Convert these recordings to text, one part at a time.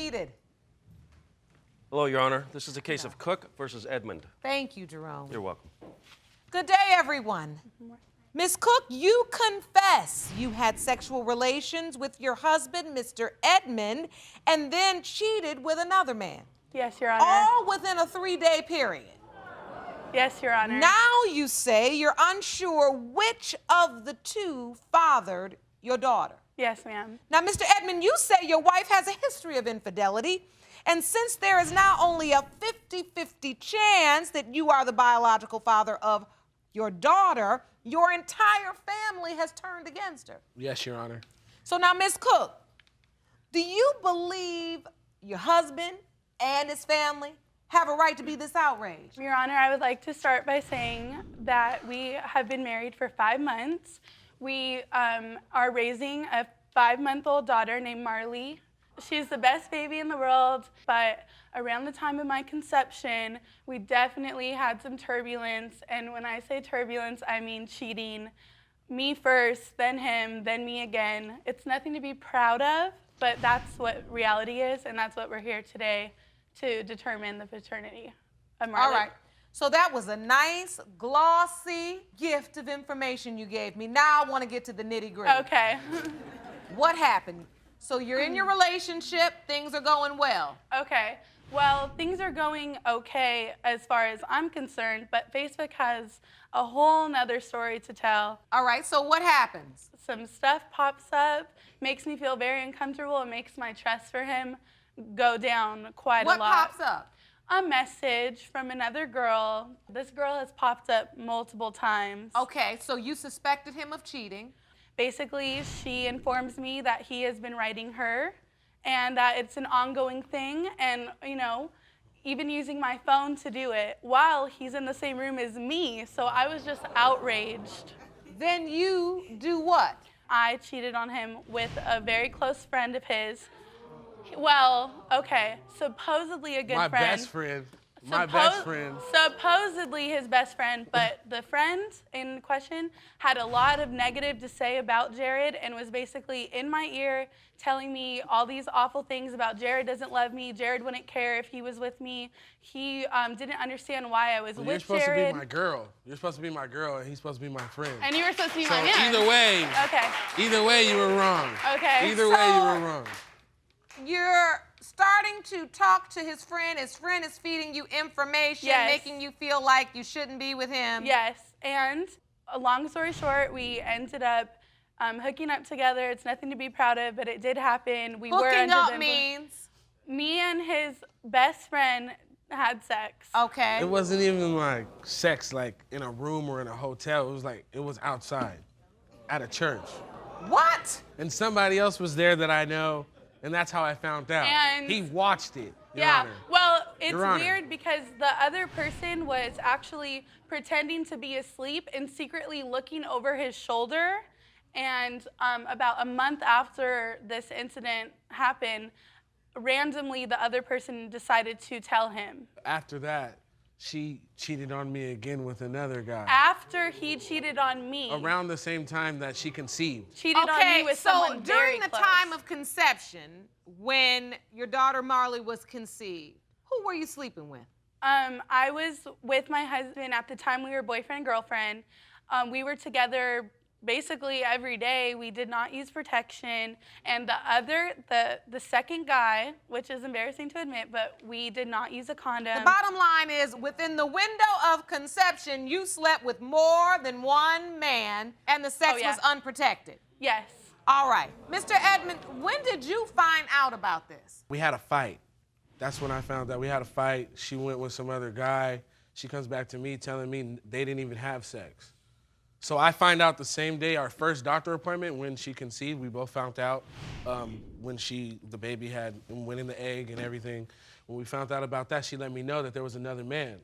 seated. Hello, Your Honor. This is a case of Cook versus Edmund. Thank you, Jerome. You're welcome. Good day, everyone. Miss Cook, you confess you had sexual relations with your husband, Mr. Edmund, and then cheated with another man. Yes, Your Honor. All within a 3-day period. Yes, Your Honor. Now you say you're unsure which of the two fathered your daughter. Yes, ma'am. Now, Mr. Edmund, you say your wife has a history of infidelity, and since there is now only a 50-50 chance that you are the biological father of your daughter, your entire family has turned against her. Yes, Your Honor. So now, Miss Cook, do you believe your husband and his family have a right to be this outraged? Your Honor, I would like to start by saying that we have been married for 5 months. We are raising a 5-month-old daughter named Marley. She's the best baby in the world, but around the time of my conception, we definitely had some turbulence. And when I say turbulence, I mean cheating. Me first, then him, then me again. It's nothing to be proud of, but that's what reality is, and that's what we're here today to determine the paternity of Marley. All right. So that was a nice, glossy gift of information you gave me. Now I want to get to the nitty-gritty. Okay. What happened? So you're in your relationship, things are going well. Okay. Well, things are going okay as far as I'm concerned, but Facebook has a whole nother story to tell. All right, so what happens? Some stuff pops up, makes me feel very uncomfortable, and makes my trust for him go down quite a lot. What pops up? A message from another girl. This girl has popped up multiple times. Okay, so you suspected him of cheating. Basically, she informs me that he has been writing her and that it's an ongoing thing, and, you know, even using my phone to do it while he's in the same room as me. So I was just outraged. Then you do what? I cheated on him with a very close friend of his. Well, okay, supposedly a good friend. My best friend. My best friend. Supposedly his best friend, but the friend in question had a lot of negative to say about Jared and was basically in my ear telling me all these awful things about Jared doesn't love me, Jared wouldn't care if he was with me. He didn't understand why I was with Jared. You're supposed to be my girl. You're supposed to be my girl, and he's supposed to be my friend. And you were supposed to be so my man. either way, you were wrong. Okay. Either way, you were wrong. You're starting to talk to his friend is feeding you information, Yes. making you feel like you shouldn't be with him. Yes, and a long story short, we ended up hooking up together. It's nothing to be proud of, but it did happen. We were Hooking under up the means? me and his best friend had sex. Okay. It wasn't even like sex, like in a room or in a hotel. It was like, it was outside, at a church. What? And somebody else was there that I know, and that's how I found out. And he watched it, Your yeah, Honor. well, it's Your Honor. weird because the other person was actually pretending to be asleep and secretly looking over his shoulder. And about a month after this incident happened, randomly the other person decided to tell him. After that, she cheated on me again with another guy. After he cheated on me. Around the same time that she conceived. Cheated on me with someone very during the close. time of conception, when your daughter Marley was conceived, who were you sleeping with? I was with my husband at the time. We were boyfriend and girlfriend. We were together basically every day. We did not use protection. And the second guy, which is embarrassing to admit, but we did not use a condom. The bottom line is, within the window of conception, you slept with more than one man, and the sex was unprotected. Yes. All right. Mr. Edmund, when did you find out about this? We had a fight. That's when I found out we had a fight. She went with some other guy. She comes back to me telling me they didn't even have sex. So I find out the same day, our first doctor appointment, when she conceived. We both found out when the baby went in the egg and everything. When we found out about that, she let me know that there was another man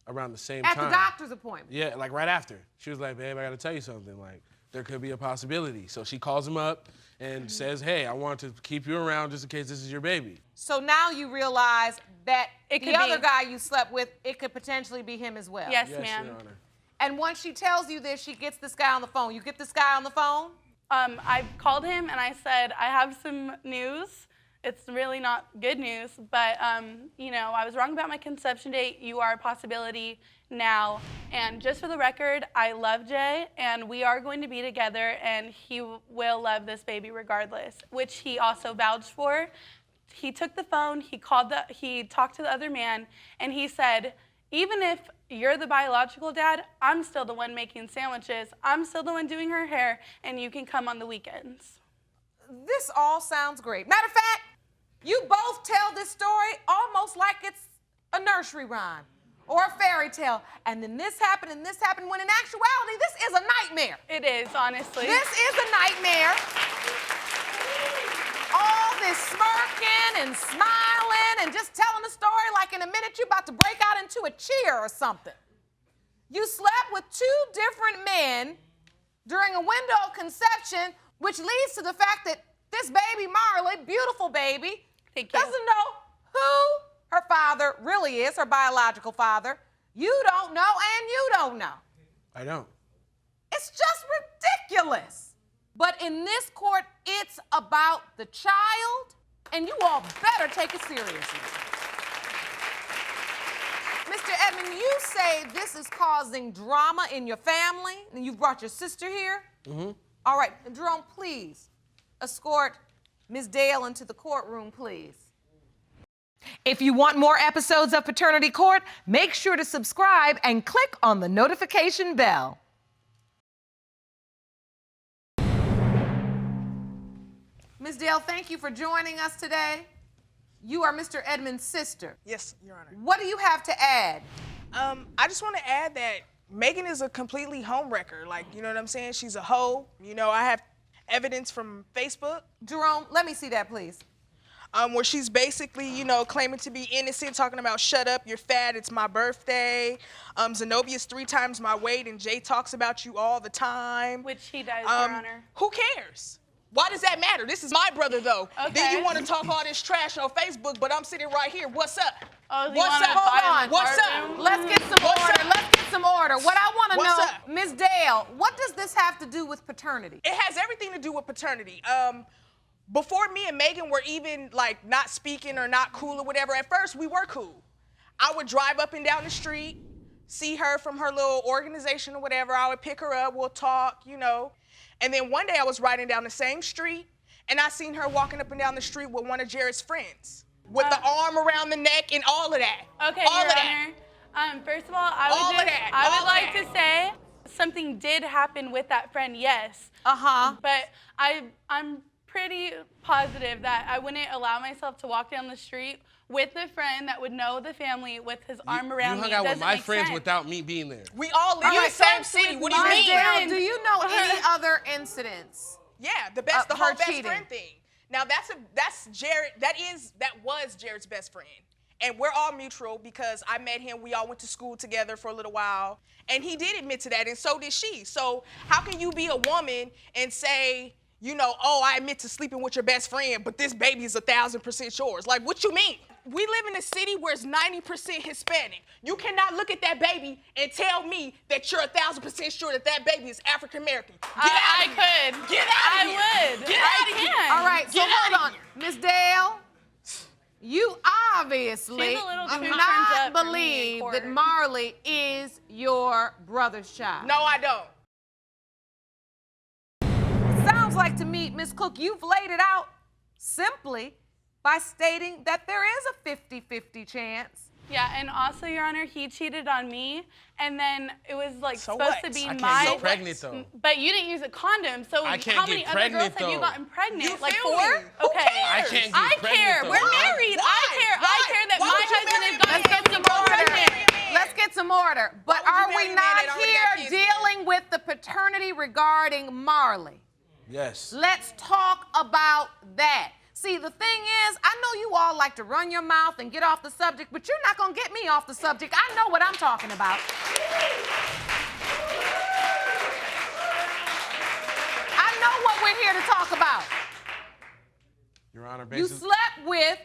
around the same time. At the doctor's appointment? Yeah, like right after. She was like, babe, I gotta tell you something. Like, there could be a possibility. So she calls him up and says, hey, I want to keep you around just in case this is your baby. So now you realize that the other guy you slept with, it could potentially be him as well. Yes, Yes, ma'am. Your Honor. And once she tells you this, she gets this guy on the phone. You get this guy on the phone? I called him and I said, I have some news it's really not good news. But, you know, I was wrong about my conception date. You are a possibility now. And just for the record, I love Jay, and we are going to be together, and he will love this baby regardless, which he also vouched for. He took the phone, he talked to the other man, and he said, even if you're the biological dad, I'm still the one making sandwiches, I'm still the one doing her hair, and you can come on the weekends. This all sounds great. Matter of fact, you both tell this story almost like it's a nursery rhyme or a fairy tale. And then this happened and this happened, when in actuality, this is a nightmare. It is, honestly. This is a nightmare. All this smirking and smiling and just telling the story like in a minute you're about to break out into a cheer or something. You slept with 2 different men during a window of conception, which leads to the fact that this baby, Marley, beautiful baby, doesn't know who her father really is, her biological father. You don't know, and you don't know. I don't. It's just ridiculous. But in this court, it's about the child, and you all better take it seriously. Mr. Edmund, you say this is causing drama in your family, and you've brought your sister here? Mm-hmm. All right, Jerome, please escort Ms. Dale into the courtroom, please. If you want more episodes of Paternity Court, make sure to subscribe and click on the notification bell. Ms. Dale, thank you for joining us today. You are Mr. Edmund's sister. Yes, Your Honor. What do you have to add? I just want to add that Megan is a completely homewrecker. Like, you know what I'm saying? She's a hoe. You know, I have evidence from Facebook. Jerome, let me see that, please. Where she's basically, you know, claiming to be innocent, talking about shut up, you're fat, it's my birthday. Zenobia's 3 times my weight, and Jay talks about you all the time. Which he does, Your Honor. Who cares? Why does that matter? This is my brother, though. Okay. Then you want to talk all this trash on Facebook, but I'm sitting right here. What's up? Oh, you What's wanna up? fight in Hold the on. What's up? courtroom? Let's get some What's order. up? Let's get some order. What I want to What's know, up? Ms. Dale, what does this have to do with paternity? It has everything to do with paternity. Before me and Megan were even like not speaking or not cool or whatever, at first we were cool. I would drive up and down the street, see her from her little organization or whatever. I would pick her up, we'll talk, you know. And then one day I was riding down the same street and I seen her walking up and down the street with one of Jared's friends with the arm around the neck and all of that. Okay, all Your of that. Honor. First of all, I All would, of that, I all would of like that. to say something did happen with that friend, yes. Uh-huh. But I'm pretty positive that I wouldn't allow myself to walk down the street with a friend that would know the family with his arm around You me. hung out It with doesn't my make friends sense. without me being there. We all live in the right, same so city. with What do you my Ms. mean? Dale, do you know any other incidents? Yeah, the her whole best cheating. friend thing. Now that's Jared. That was Jared's best friend, and we're all mutual because I met him. We all went to school together for a little while, and he did admit to that, and so did she. So how can you be a woman and say, you know, oh, I admit to sleeping with your best friend, but this baby is 1,000% yours? Like, what you mean? We live in a city where it's 90% Hispanic. You cannot look at that baby and tell me that you're 1,000% sure that that baby is African American. I could. Get out of here. I would. Get I out of here. can. All right, so Get hold outta on. here. Ms. Dale, you obviously She's a little do too not turned up for me in believe court. that Marley is your brother's child. No, I don't. Sounds like to me, Ms. Cook, you've laid it out simply by stating that there is a 50-50 chance. Yeah, and also, Your Honor, he cheated on me, and then it was like So supposed what? to be I can't my. get pregnant though. But you didn't use a condom, so I can't how get many other pregnant, girls have you though. gotten pregnant? You Like feel 4? me? Who Okay. cares? I can't get I pregnant care. though. We're Why? married. Why? I care. I Why? care that Why my would you husband marry is a man? going to Let's get some get order. pregnant. Let's get some order. But Why would you are we marry a man not that already got here kids dealing with the paternity regarding Marley? Yes. Let's talk about that. See, the thing is, I know you all like to run your mouth and get off the subject, but you're not going to get me off the subject. I know what I'm talking about. I know what we're here to talk about. Your Honor, You basically. slept with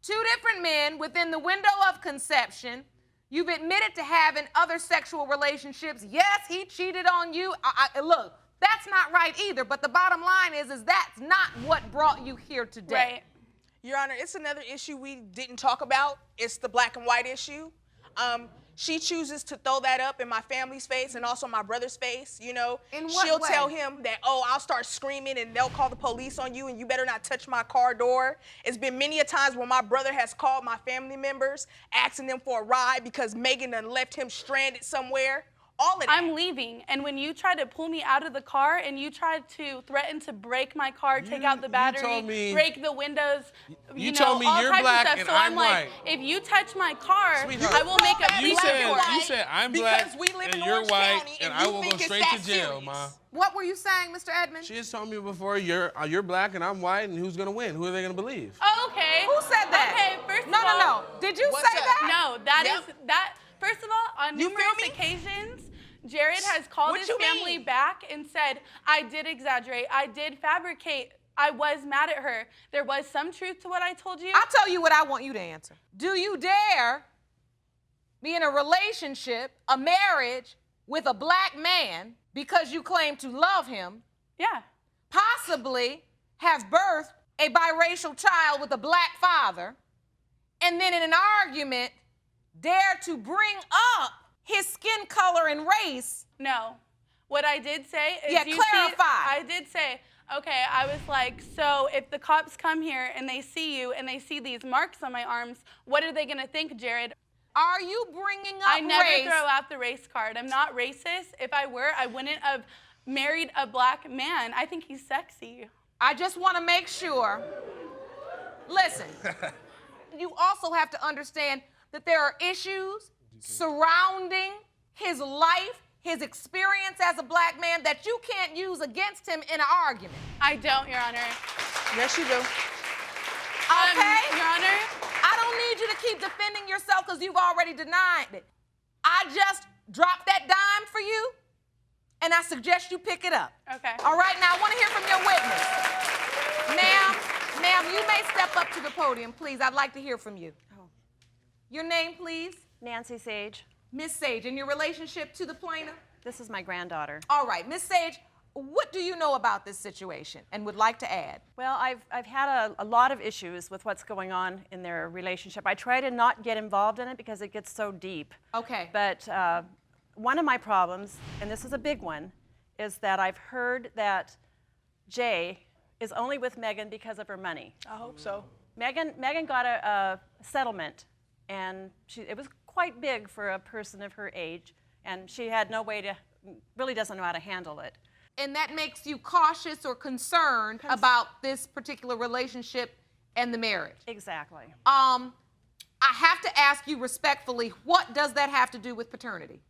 2 different men within the window of conception. You've admitted to having other sexual relationships. Yes, he cheated on you. Look, that's not right either, but the bottom line is that's not what brought you here today. Right. Your Honor, it's another issue we didn't talk about. It's the black and white issue. She chooses to throw that up in my family's face and also my brother's face, you know. In what She'll way? tell him that, oh, I'll start screaming and they'll call the police on you and you better not touch my car door. It's been many a times when my brother has called my family members, asking them for a ride because Megan done left him stranded somewhere. All of that. I'm leaving, and when you tried to pull me out of the car and you tried to threaten to break my car, take out the battery, told me- break the windows, You know, told me all you're types black of stuff. and So I'm like, white. if you touch my car, Sweetheart. I will make a You police said- report. You said I'm Because black we live and in you're Orange white, County and and I you will go think it's straight that to jail, serious. Ma. What were you saying, Mr. Edmund? She just told me before you're black and I'm white, and who's gonna win? Who are they gonna believe? Oh, okay. Who said that? Okay, first No, of all, no. Did you What's say up? that? No, that Yep. is that. First of all, on You feel numerous me? occasions, Jared has called What his you family mean? back and said, I did exaggerate, I did fabricate, I was mad at her. There was some truth to what I told you. I'll tell you what I want you to answer. Do you dare be in a relationship, a marriage, with a black man because you claim to love him, Yeah. possibly have birthed a biracial child with a black father, and then in an argument dare to bring up his skin color and race? No. What I did say is Yeah, you clarify. See, I did say, okay, I was like, so if the cops come here and they see you and they see these marks on my arms, what are they going to think, Jared? Are you bringing up I never race? throw out the race card. I'm not racist. If I were, I wouldn't have married a black man. I think he's sexy. I just want to make sure. Listen, you also have to understand that there are issues surrounding his life, his experience as a black man that you can't use against him in an argument. I don't, Your Honor. Yes, you do. Okay? Your Honor, I don't need you to keep defending yourself because you've already denied it. I just dropped that dime for you, and I suggest you pick it up. okay. All right, now I want to hear from your witness. Ma'am, you may step up to the podium, please. I'd like to hear from you. Your name, please? Nancy Sage. Miss Sage, and your relationship to the plaintiff? This is my granddaughter. All right, Miss Sage, what do you know about this situation and would like to add? Well, I've had a lot of issues with what's going on in their relationship. I try to not get involved in it because it gets so deep. Okay. But one of my problems, and this is a big one, is that I've heard that Jay is only with Megan because of her money. I hope so. Megan got a settlement, and it was quite big for a person of her age, and she had no way to, really doesn't know how to handle it. And that makes you cautious or concerned about this particular relationship and the marriage. Exactly. I have to ask you respectfully, what does that have to do with paternity?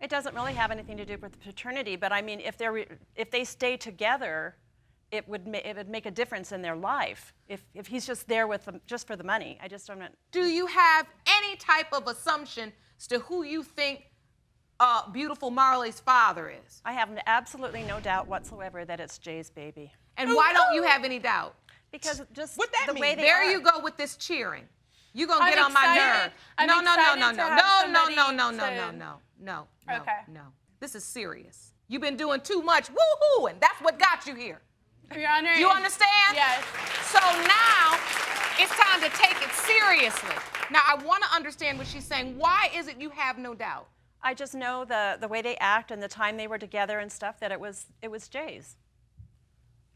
It doesn't really have anything to do with paternity, but I mean, if they stay together, it would make a difference in their life. If he's just there with them just for the money, I just don't. Do you have any type of assumption as to who you think beautiful Marley's father is? I have absolutely no doubt whatsoever that it's Jay's baby. And why don't you have any doubt? Because just What that the mean? way they There are. you go with this cheering. You're gonna I'm get on my excited. nerve. I'm No. excited to have somebody No. Okay. No. This is serious. You've been doing too much woo-hoo, and that's what got you here. Your Honor. You understand? Yes. So now it's time to take it seriously. Now I want to understand what she's saying. Why is it you have no doubt? I just know the way they act and the time they were together and stuff that it was Jay's.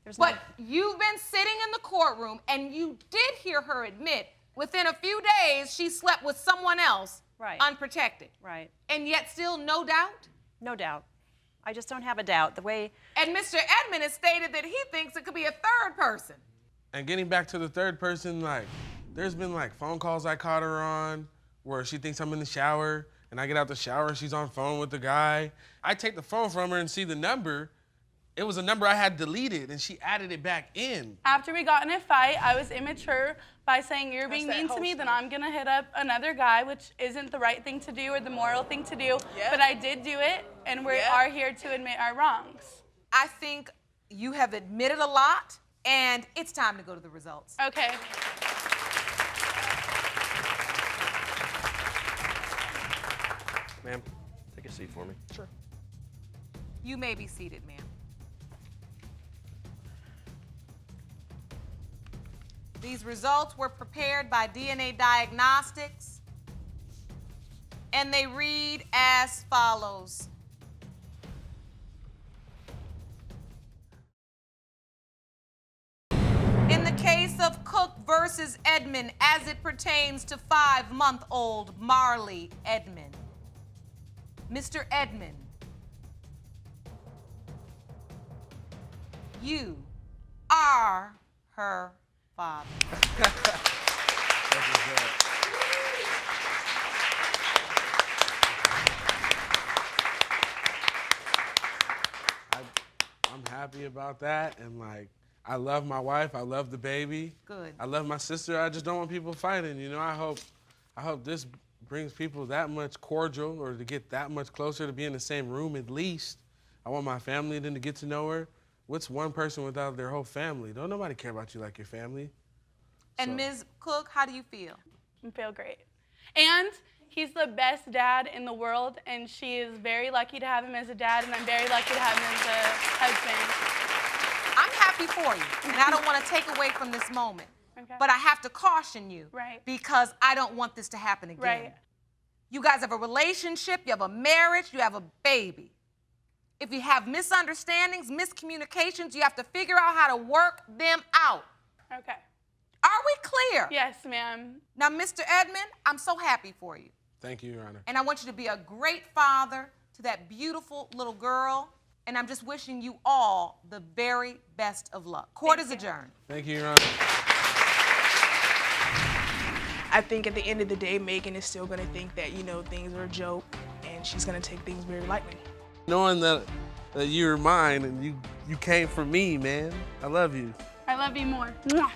There's But you've been sitting in the courtroom and you did hear her admit within a few days she slept with someone else Right. unprotected. right. And yet still no doubt? No doubt. I just don't have a doubt. The way And Mr. Edmund has stated that he thinks it could be a third person. And getting back to the third person, like, there's been like phone calls I caught her on where she thinks I'm in the shower, and I get out the shower, she's on phone with the guy. I take the phone from her and see the number. It was a number I had deleted, and she added it back in. After we got in a fight, I was immature by saying you're being that mean to hoe me, stuff. then I'm gonna hit up another guy, which isn't the right thing to do or the moral thing to do. Yep. But I did do it, and we Yep. are here to admit our wrongs. I think you have admitted a lot, and it's time to go to the results. Okay. Ma'am, take a seat for me. Sure. You may be seated, ma'am. These results were prepared by DNA Diagnostics, and they read as follows. In the case of Cook versus Edmund, as it pertains to 5-month-old Marley Edmund, Mr. Edmund, you are her father. I'm happy about that, and like, I love my wife. I love the baby. Good. I love my sister. I just don't want people fighting. You know, I hope this brings people that much cordial, or to get that much closer, to be in the same room at least. I want my family then to get to know her. What's one person without their whole family? Don't nobody care about you like your family. And Ms. Cook, how do you feel? I feel great. And he's the best dad in the world, and she is very lucky to have him as a dad, and I'm very lucky to have him as a husband. I'm happy for you, and I don't want to take away from this moment. Okay. But I have to caution you, Right. because I don't want this to happen again. Right. You guys have a relationship, you have a marriage, you have a baby. If you have misunderstandings, miscommunications, you have to figure out how to work them out. Okay. Are we clear? Yes, ma'am. Now, Mr. Edmund, I'm so happy for you. Thank you, Your Honor. And I want you to be a great father to that beautiful little girl. And I'm just wishing you all the very best of luck. Court is adjourned. Thank you, Your Honor. I think at the end of the day, Megan is still gonna think that, things are a joke, and she's gonna take things very lightly. Knowing that you're mine and you came for me, man. I love you. I love you more. Mwah.